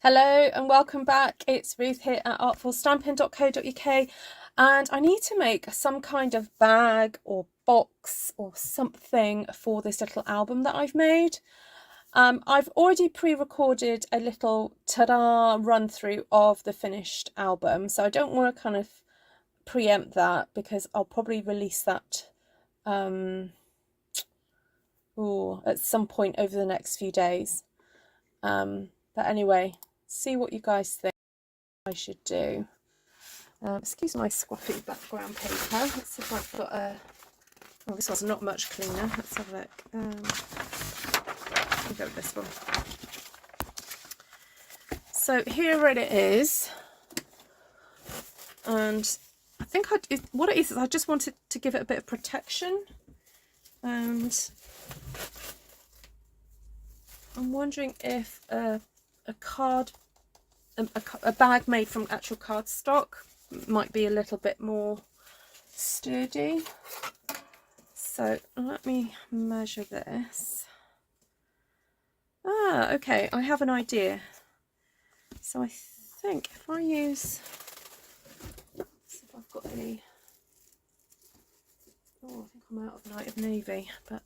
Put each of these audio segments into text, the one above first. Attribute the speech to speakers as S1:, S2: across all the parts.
S1: Hello and welcome back. It's Ruth here at artfulstampin.co.uk, and I need to make some kind of bag or box or something for this little album that I've made. I've already pre-recorded a little ta-da run through of the finished album, so I don't want to kind of preempt that because I'll probably release that at some point over the next few days. But anyway, see what you guys think I should do. Excuse my squaffy background paper. Let's see if I've got a... Oh, this one's not much cleaner. Let's have a look. I'll go with this one. So here it is. And I think what it is I just wanted to give it a bit of protection. And I'm wondering if a bag made from actual cardstock might be a little bit more sturdy. So let me measure this. Okay, I have an idea. So I think if I use, let's see if I've got any, I think I'm out of light of navy, but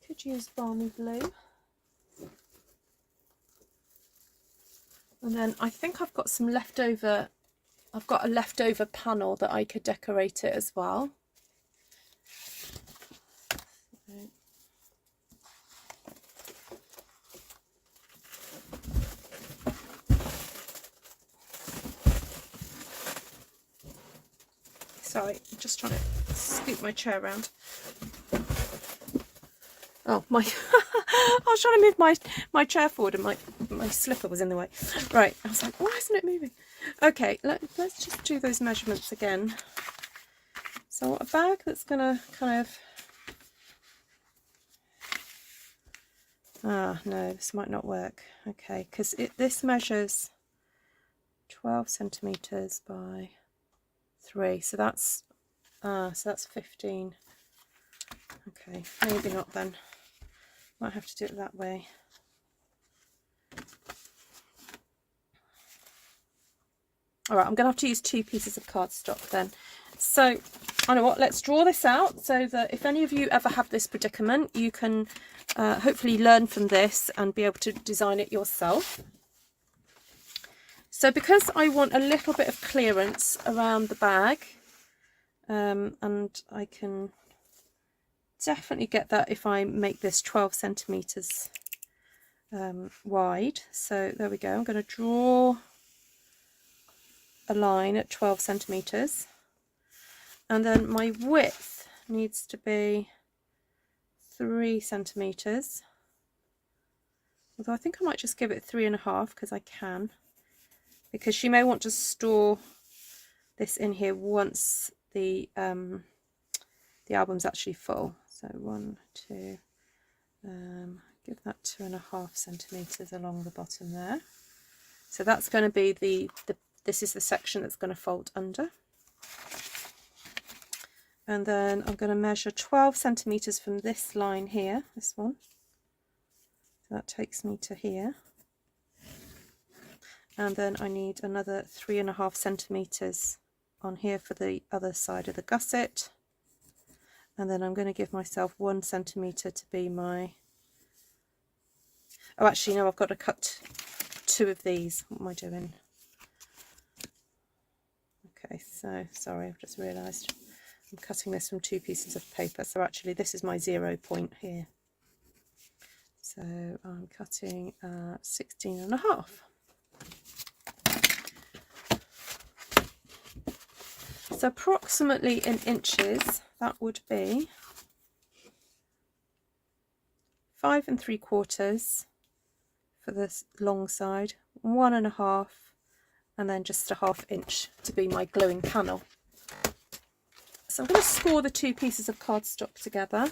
S1: could use balmy blue. And then I think I've got some leftover, I've got a leftover panel that I could decorate it as well. Sorry, I'm just trying to scoop my chair around. Oh, my I was trying to move my chair forward and my slipper was in the way. Right, I was like, why isn't it moving? Okay, let's just do those measurements again. So a bag that's gonna kind of, no, this might not work. Okay, because this measures 12 centimeters by 3, so that's 15. Okay, maybe not then. Might have to do it that way. All right, I'm going to have to use 2 pieces of cardstock then. So, I know what, let's draw this out so that if any of you ever have this predicament, you can hopefully learn from this and be able to design it yourself. So because I want a little bit of clearance around the bag, and I can definitely get that if I make this 12 centimeters wide. So there we go. I'm going to draw a line at 12 centimeters, and then my width needs to be 3 centimeters. Although I think I might just give it 3.5 because I can, because she may want to store this in here once the album's actually full. So 1, 2, give that 2.5 centimeters along the bottom there. So that's going to be this is the section that's going to fold under. And then I'm going to measure 12 centimeters from this line here, this one. So that takes me to here. And then I need another 3.5 centimeters on here for the other side of the gusset. And then I'm going to give myself 1 centimeter to be my... Oh, actually, no, I've got to cut 2 of these. What am I doing? Okay, so sorry, I've just realised I'm cutting this from 2 pieces of paper. So actually, this is my 0 point here. So I'm cutting 16.5. So approximately in inches, that would be 5 3/4 for this long side, 1.5, and then just a 1/2 inch to be my gluing panel. So I'm going to score the 2 pieces of cardstock together.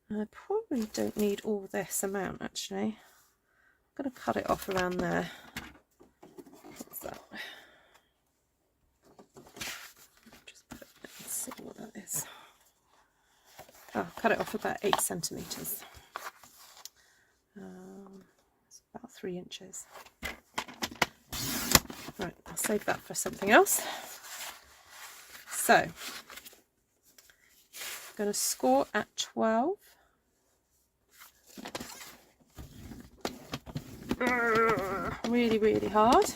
S1: I probably don't need all this amount actually. I'm going to cut it off around there. What's that? Just put it, let's see what that is. cut it off about 8 centimetres. It's about 3 inches. Right, I'll save that for something else. So, I'm going to score at 12. Really, really hard.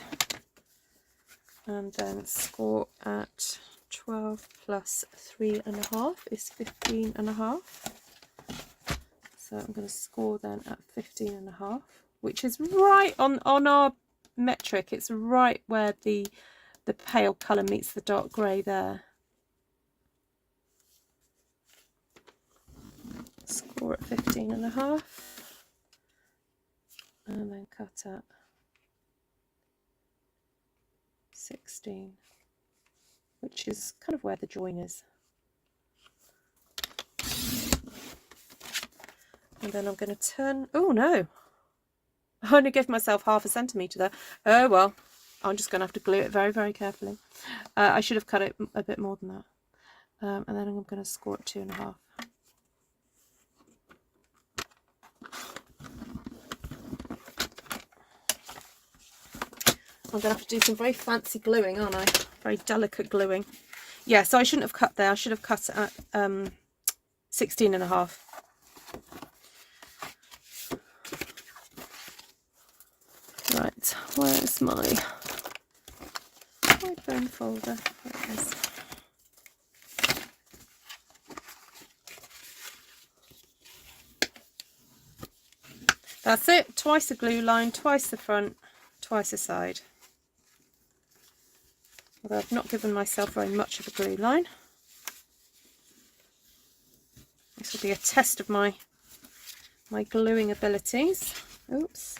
S1: And then score at 12 plus 3.5 is 15.5. So I'm going to score then at 15.5, which is right on our metric. It's right where the pale colour meets the dark grey there. Score at 15.5. And then cut at 16, which is kind of where the join is. And then I'm going to turn, oh no, I only gave myself 0.5 centimetre there. Oh well, I'm just going to have to glue it very, very carefully. I should have cut it a bit more than that. And then I'm going to score at 2.5. I'm going to have to do some very fancy gluing, aren't I? Very delicate gluing. Yeah, so I shouldn't have cut there. I should have cut at 16.5. Right, where's my bone folder? There it is. That's it. Twice the glue line, twice the front, twice the side. Although I've not given myself very much of a glue line. This will be a test of my gluing abilities. Oops.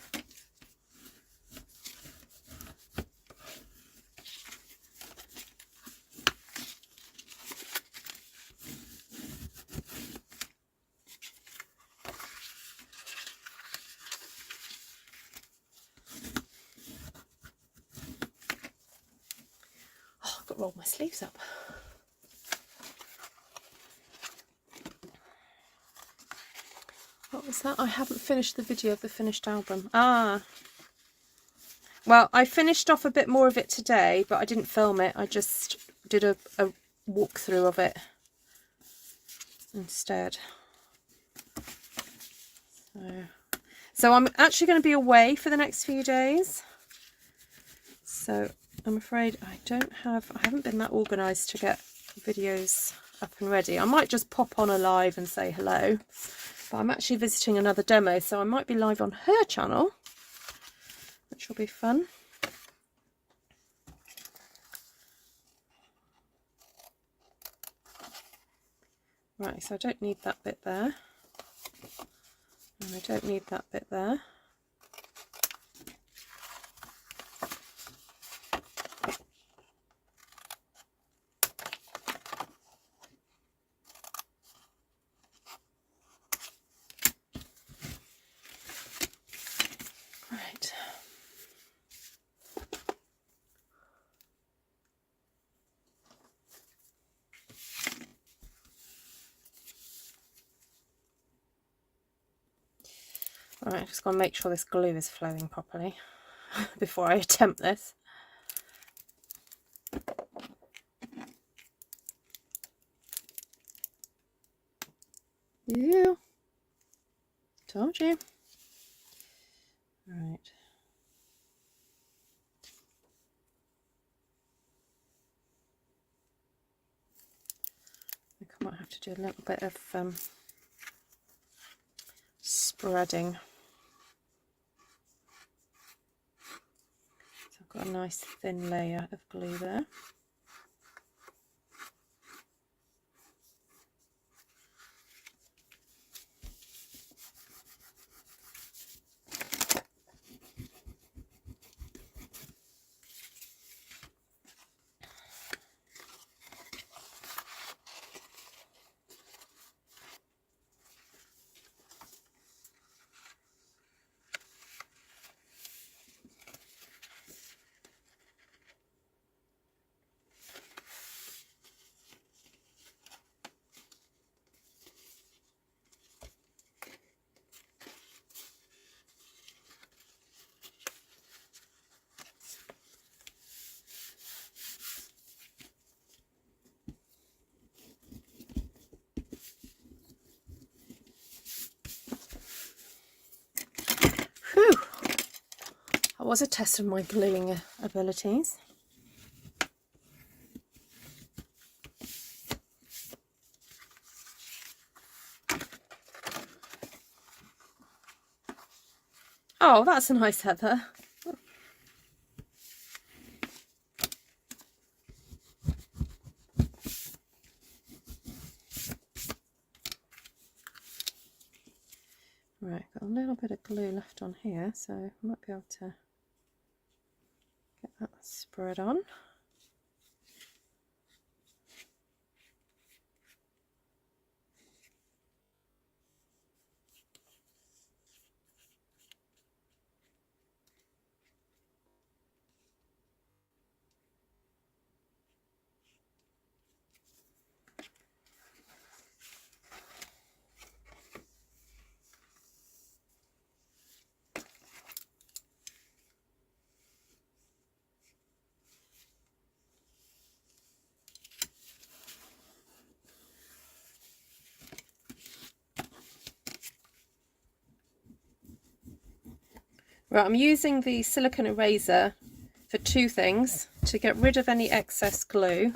S1: Roll my sleeves up. What was that? I haven't finished the video of the finished album. Well, I finished off a bit more of it today, but I didn't film it. I just did a walkthrough of it instead. So I'm actually going to be away for the next few days. So I'm afraid I haven't been that organised to get videos up and ready. I might just pop on a live and say hello, but I'm actually visiting another demo, so I might be live on her channel, which will be fun. Right, so I don't need that bit there, and I don't need that bit there. Right, just got to make sure this glue is flowing properly before I attempt this. Yeah, told you. Right. I think I might have to do a little bit of spreading. So I've got a nice thin layer of glue there. was a test of my gluing abilities. Oh, that's a nice heather. Right, got a little bit of glue left on here, so I might be able to get that spread on. Right, I'm using the silicone eraser for two things: to get rid of any excess glue,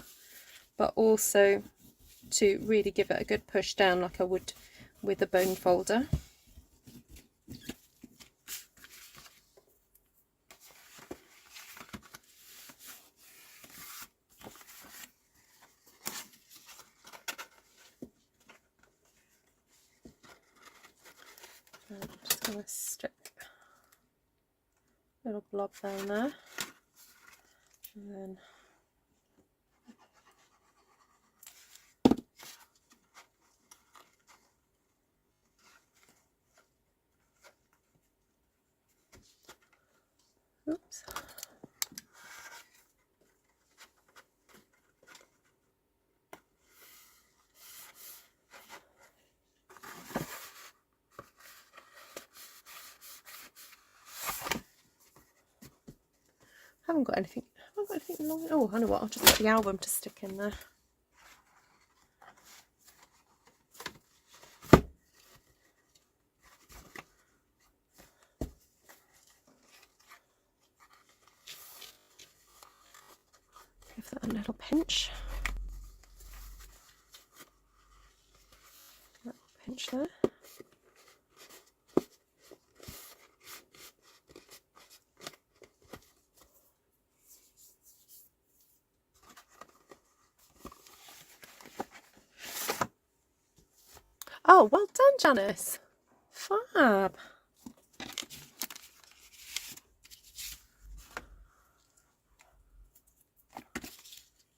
S1: but also to really give it a good push down like I would with a bone folder. And I'm just going to stick a little blob down there, and then oops. I haven't got anything long. Oh, I know what, I'll just get the album to stick in there. Give that a little pinch. A little pinch there. Oh, well done, Janice. Fab.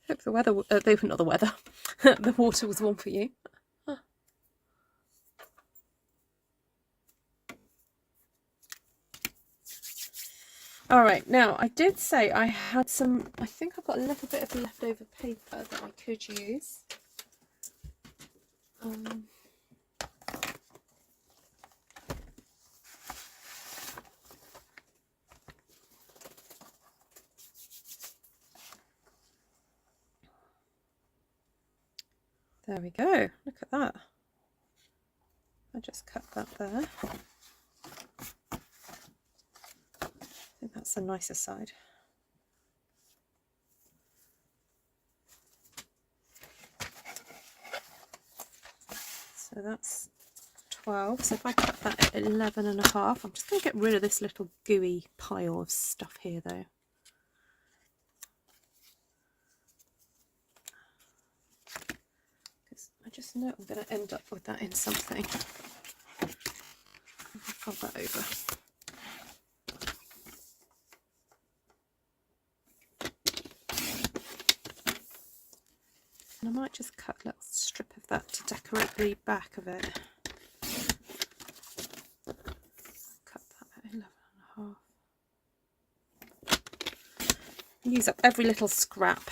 S1: Hope the weather, not the weather, the water was warm for you. All right, now I did say I had some, I think I've got a little bit of leftover paper that I could use. There we go, look at that. I just cut that there. I think that's the nicer side. So that's 12. So if I cut that at 11.5, I'm just going to get rid of this little gooey pile of stuff here though. Because I just know I'm going to end up with that in something. I'll fold that over. And I might just cut a little strip of that to decorate the back of it. Cut that at 11.5. Use up every little scrap.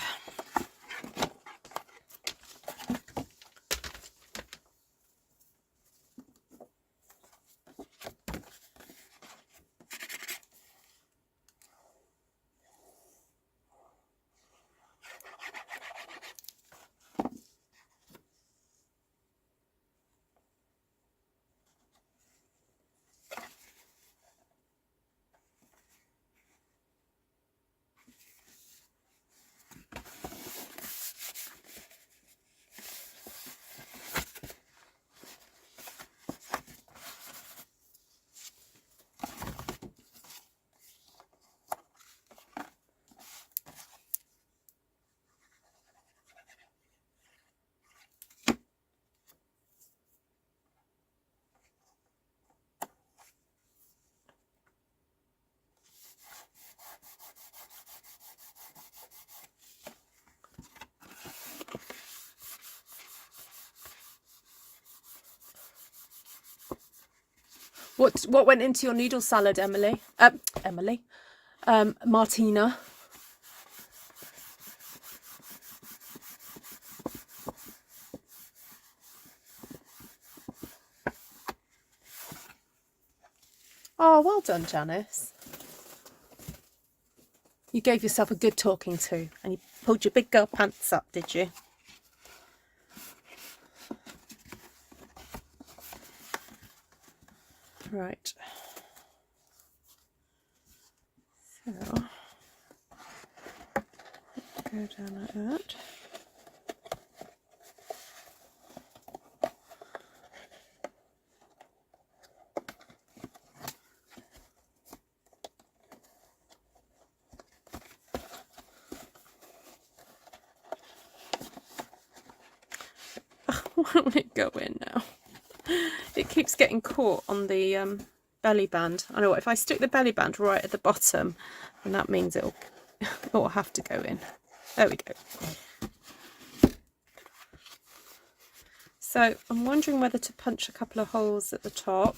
S1: What went into your noodle salad, Emily? Martina. Oh, well done, Janice. You gave yourself a good talking to, and you pulled your big girl pants up, did you? Right. So, go down like that. Why won't it go in now? It keeps getting caught on the belly band. I know what, if I stick the belly band right at the bottom, then that means it'll have to go in. There we go. So I'm wondering whether to punch a couple of holes at the top.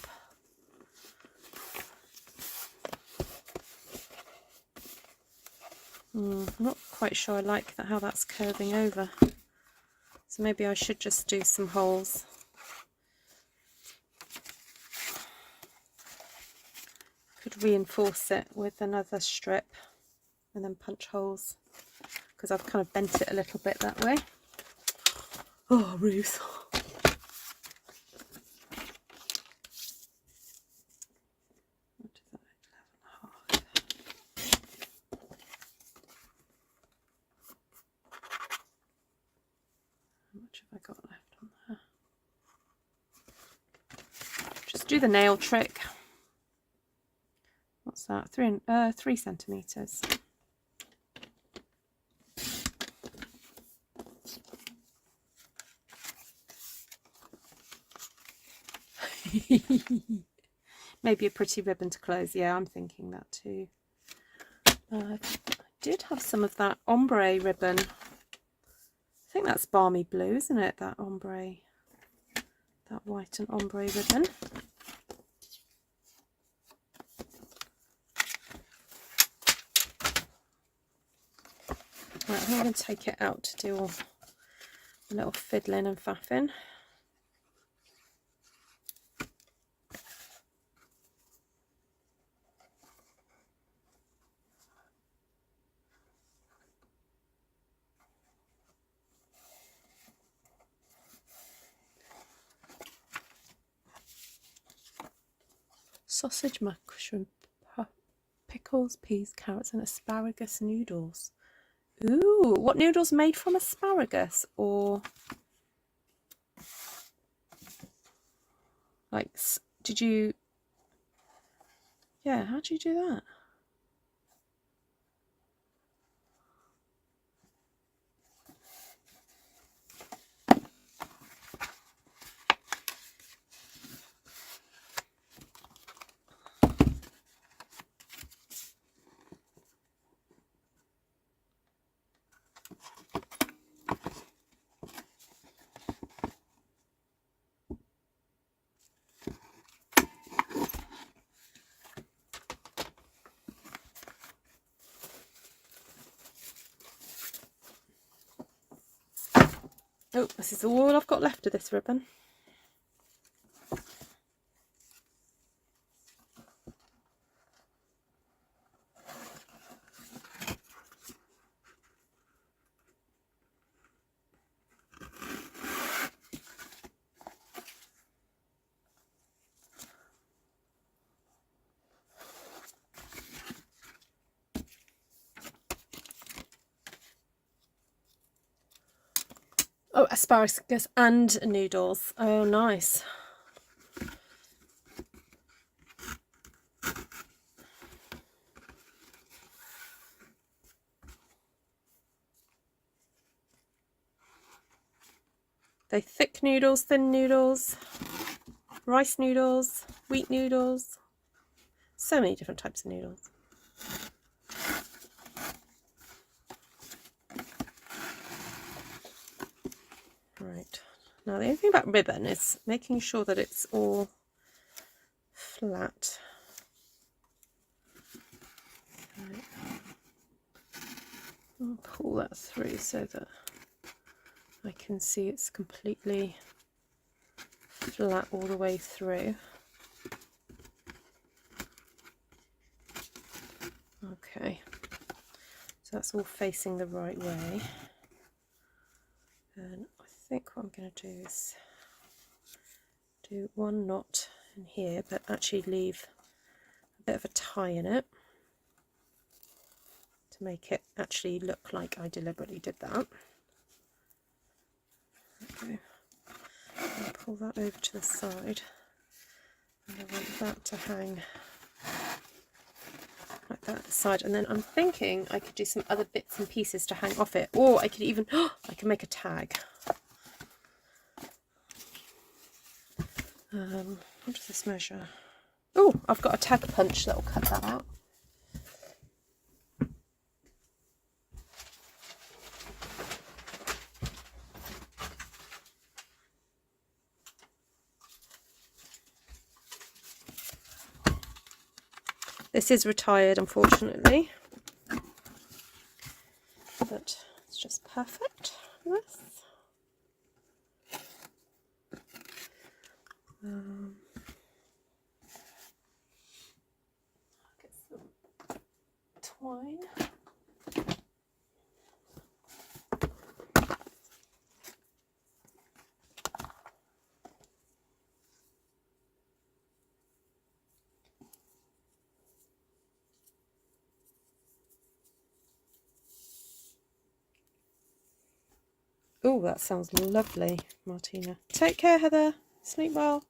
S1: I'm not quite sure I like that, how that's curving over. So maybe I should just do some holes. Could reinforce it with another strip and then punch holes, because I've kind of bent it a little bit that way. Oh, Ruth. What is that? 11.5. How much have I got left on there? Just do the nail trick. What's that? 3 centimeters. Maybe a pretty ribbon to close. Yeah, I'm thinking that too. I did have some of that ombre ribbon. I think that's balmy blue, isn't it? That ombre, that white and ombre ribbon. Right, I'm going to take it out to do all a little fiddling and faffing. Sausage, mushroom, pickles, peas, carrots and asparagus noodles. Ooh, what noodles made from asparagus? Or like, did you, yeah, how do you do that? Oh, this is all I've got left of this ribbon. Oh, asparagus and noodles. Oh, nice. They thick noodles, thin noodles, rice noodles, wheat noodles. So many different types of noodles. Right. Now the only thing about ribbon is making sure that it's all flat. Right. I'll pull that through so that I can see it's completely flat all the way through. Okay, so that's all facing the right way. And I think what I'm going to do is do one knot in here, but actually leave a bit of a tie in it to make it actually look like I deliberately did that. Okay, I'll pull that over to the side, and I want that to hang like that at the side. And then I'm thinking I could do some other bits and pieces to hang off it, or I could even I can make a tag. What does this measure? Oh, I've got a tag punch that will cut that out. This is retired, unfortunately, but it's just perfect for this. Get some twine. Oh, that sounds lovely, Martina. Take care, Heather. Sleep well.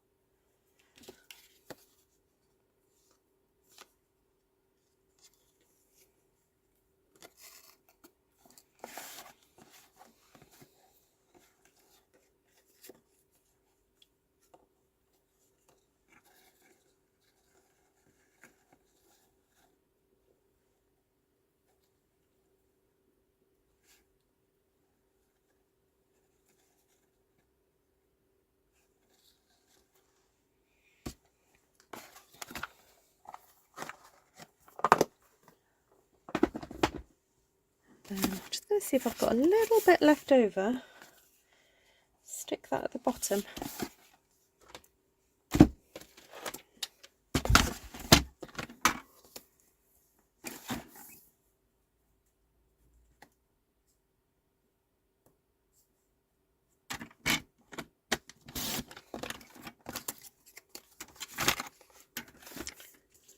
S1: I'm just going to see if I've got a little bit left over. Stick that at the bottom.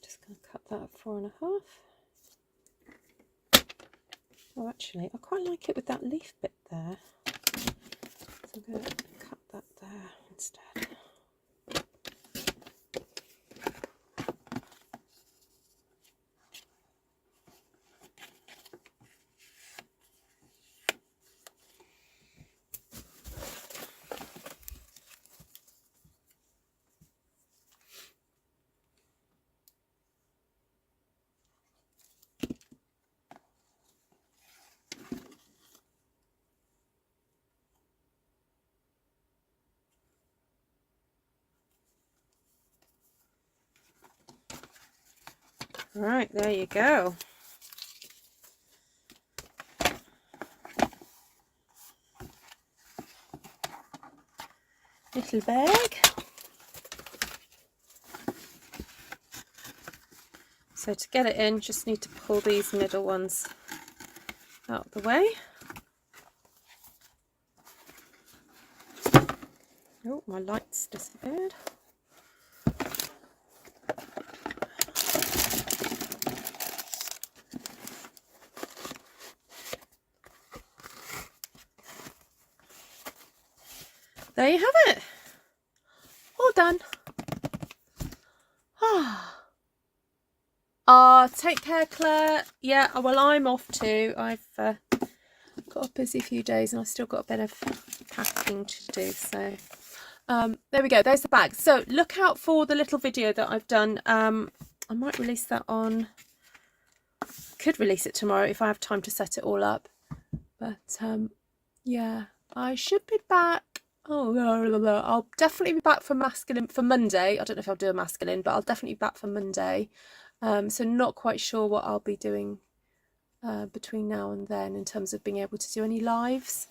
S1: Just going to cut that at 4.5. Oh, actually, I quite like it with that leaf bit there. So I'm going to cut that there instead. Right, there you go. Little bag. So to get it in, just need to pull these middle ones out of the way. Oh, my lights disappeared. There you have it. All done. Take care, Claire. Yeah, well, I'm off too. I've got a busy few days and I've still got a bit of packing to do. So there we go. There's the bag. So look out for the little video that I've done. I might release that on... Could release it tomorrow if I have time to set it all up. But yeah, I should be back Oh, I'll definitely be back for masculine for Monday. I don't know if I'll do a masculine, but I'll definitely be back for Monday. So not quite sure what I'll be doing between now and then in terms of being able to do any lives,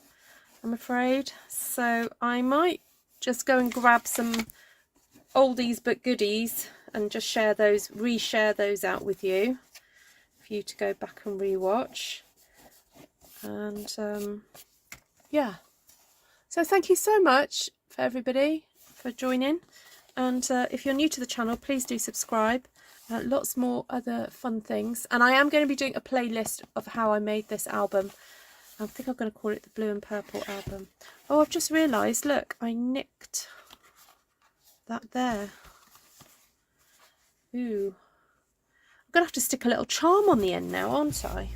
S1: I'm afraid. So I might just go and grab some oldies but goodies and just reshare those out with you for you to go back and rewatch. And yeah, so thank you so much for everybody for joining, and if you're new to the channel, please do subscribe. Lots more other fun things, and I am going to be doing a playlist of how I made this album. I think I'm going to call it the Blue and Purple album. Oh, I've just realised, look, I nicked that there. Ooh, I'm going to have to stick a little charm on the end now, aren't I,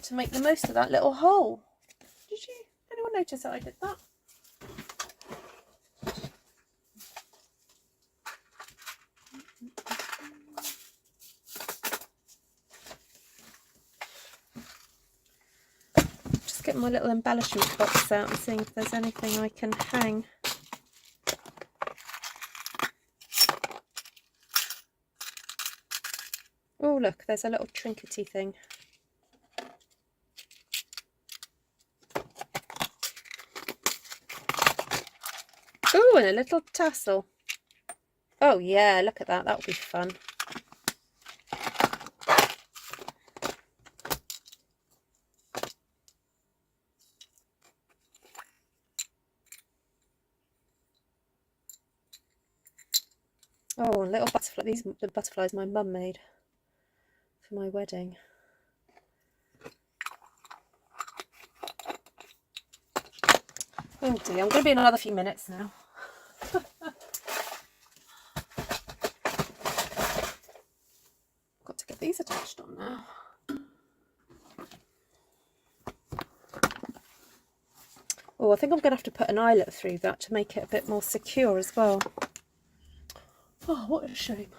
S1: to make the most of that little hole. Did anyone notice that I did that? Just getting my little embellishment box out and seeing if there's anything I can hang. Oh look, there's a little trinkety thing. Oh, and a little tassel. Oh yeah, look at that, that would be fun. Oh, and little butterfly. These are the butterflies my mum made for my wedding. Oh dear, I'm going to be in another few minutes now. Got to get these attached on now. Oh, I think I'm going to have to put an eyelet through that to make it a bit more secure as well. Oh, what a shame.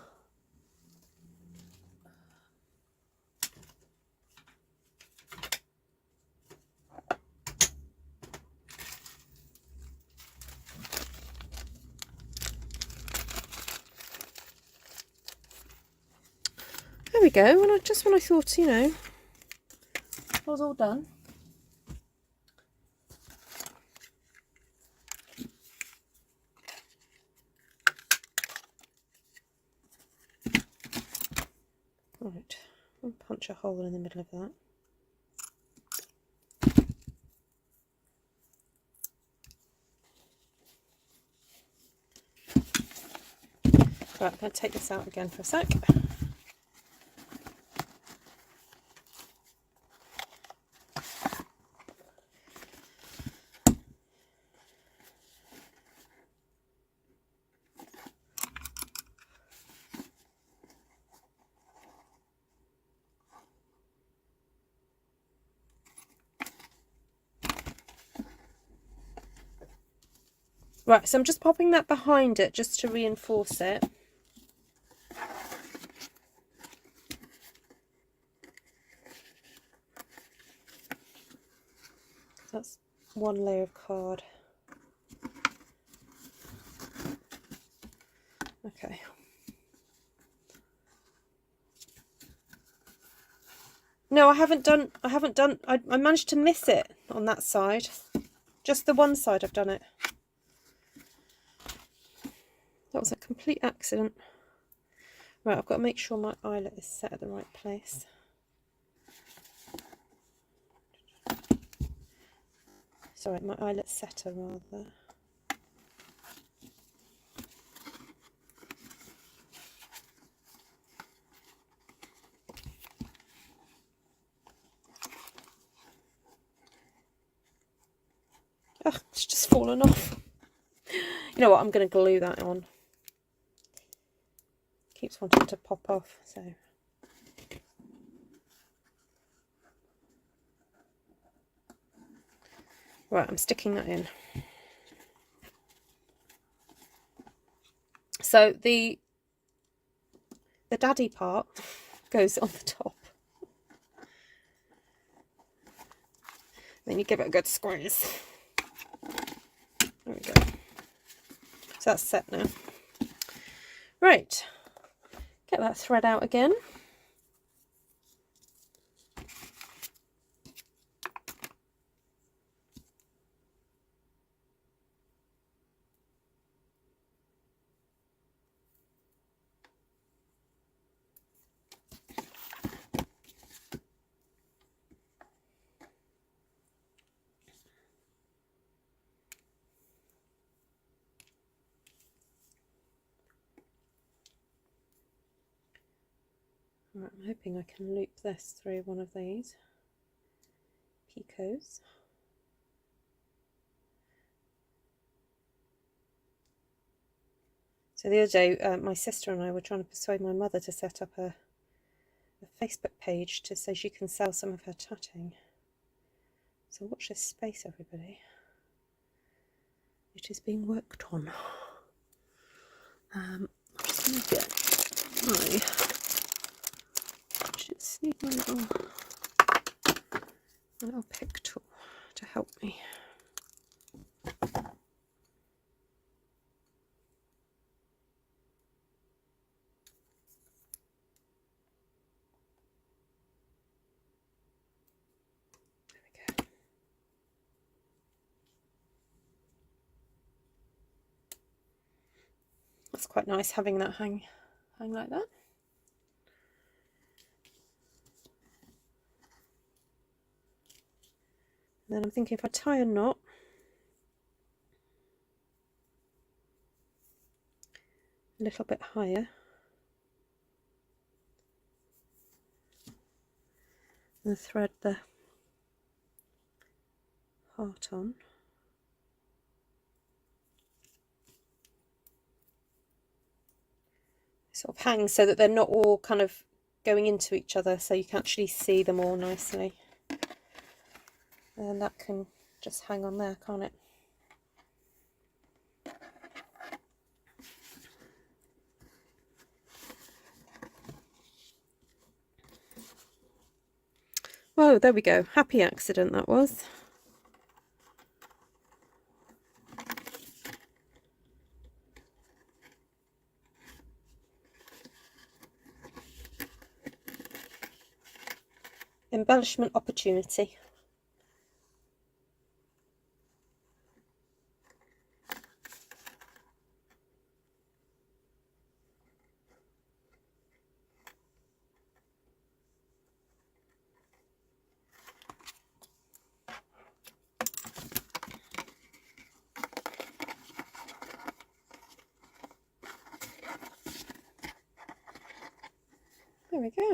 S1: There we go. And just when I thought, you know, I was all done. Right, I'll punch a hole in the middle of that. Right, I'm going to take this out again for a sec. Right, so I'm just popping that behind it just to reinforce it. That's one layer of card. Okay. No, I haven't done, I managed to miss it on that side. Just the one side I've done it. That was a complete accident. Right, I've got to make sure my eyelet is set at the right place. Sorry, my eyelet setter rather. Ugh, it's just fallen off. You know what, I'm going to glue that on. Keeps wanting to pop off, so. Right, I'm sticking that in. So the daddy part goes on the top. Then you give it a good squeeze. There we go. So that's set now. Right, get that thread out again. Right, I'm hoping I can loop this through one of these picots. So the other day, my sister and I were trying to persuade my mother to set up a Facebook page to so she can sell some of her tatting. So watch this space, everybody. It is being worked on. I'm just going to get my... Just need my little pick tool to help me. That's quite nice having that hang like that. And then I'm thinking if I tie a knot, a little bit higher, and thread the heart on. Sort of hang so that they're not all kind of going into each other, so you can actually see them all nicely. And that can just hang on there, can't it? Whoa, there we go. Happy accident that was. Embellishment opportunity. There we go.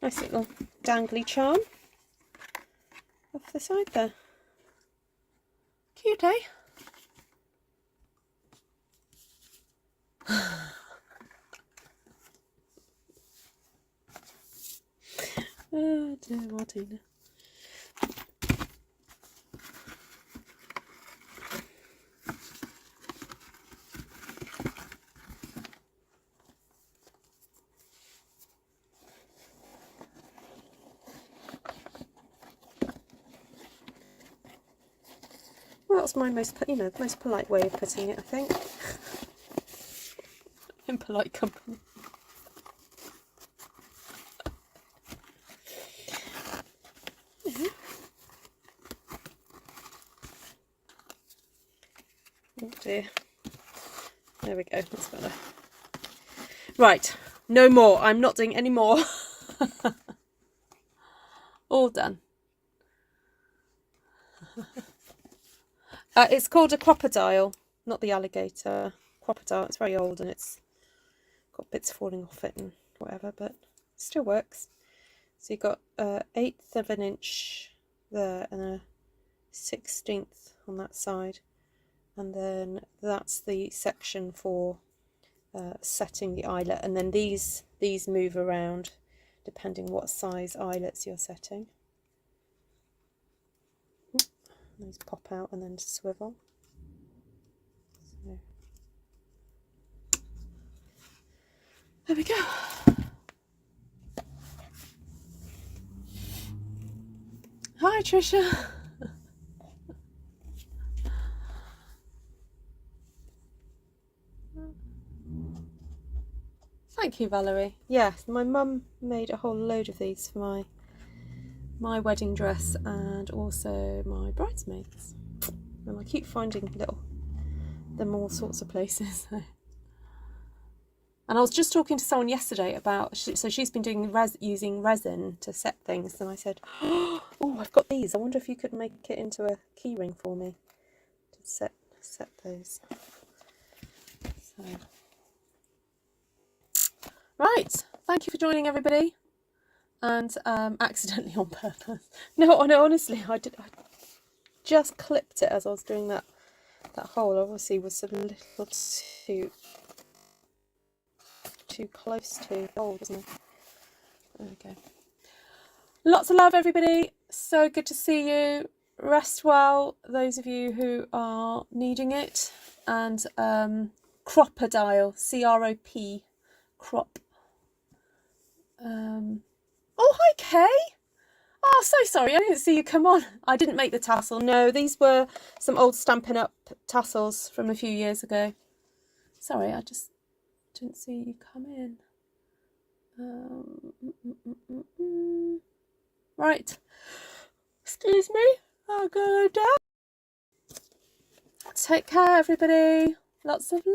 S1: Nice little dangly charm off the side there. Cute, eh? Oh dear, Martina. Well, that's my most, most polite way of putting it, I think. In polite company. Yeah. Oh dear. There we go, that's better. Right, no more. I'm not doing any more. All done. It's called a crocodile, not the alligator. Crocodile. It's very old and it's got bits falling off it and whatever, but it still works. So you've got 1/8 of an inch there and a 1/16 on that side, and then that's the section for setting the eyelet, and then these move around depending what size eyelets you're setting. These pop out and then swivel. So there we go. Hi, Trisha. Thank you, Valerie. Yes, my mum made a whole load of these for my wedding dress and also my bridesmaids. And I keep finding them all sorts of places. And I was just talking to someone yesterday about, so she's been doing using resin to set things, and I said, oh, I've got these. I wonder if you could make it into a key ring for me to set those. So, right, thank you for joining, everybody. And accidentally on purpose. No, honestly, I just clipped it as I was doing that hole. Obviously was a little too close to the hole, wasn't it? There we go. Lots of love, everybody. So good to see you. Rest well, those of you who are needing it. And Cropodile, C-R-O-P, crop. Oh, hi, Kay. Oh, so sorry, I didn't see you come on. I didn't make the tassel. No, these were some old Stampin' Up tassels from a few years ago. Sorry, I just didn't see you come in. Right. Excuse me. I'll go down. Take care, everybody. Lots of love.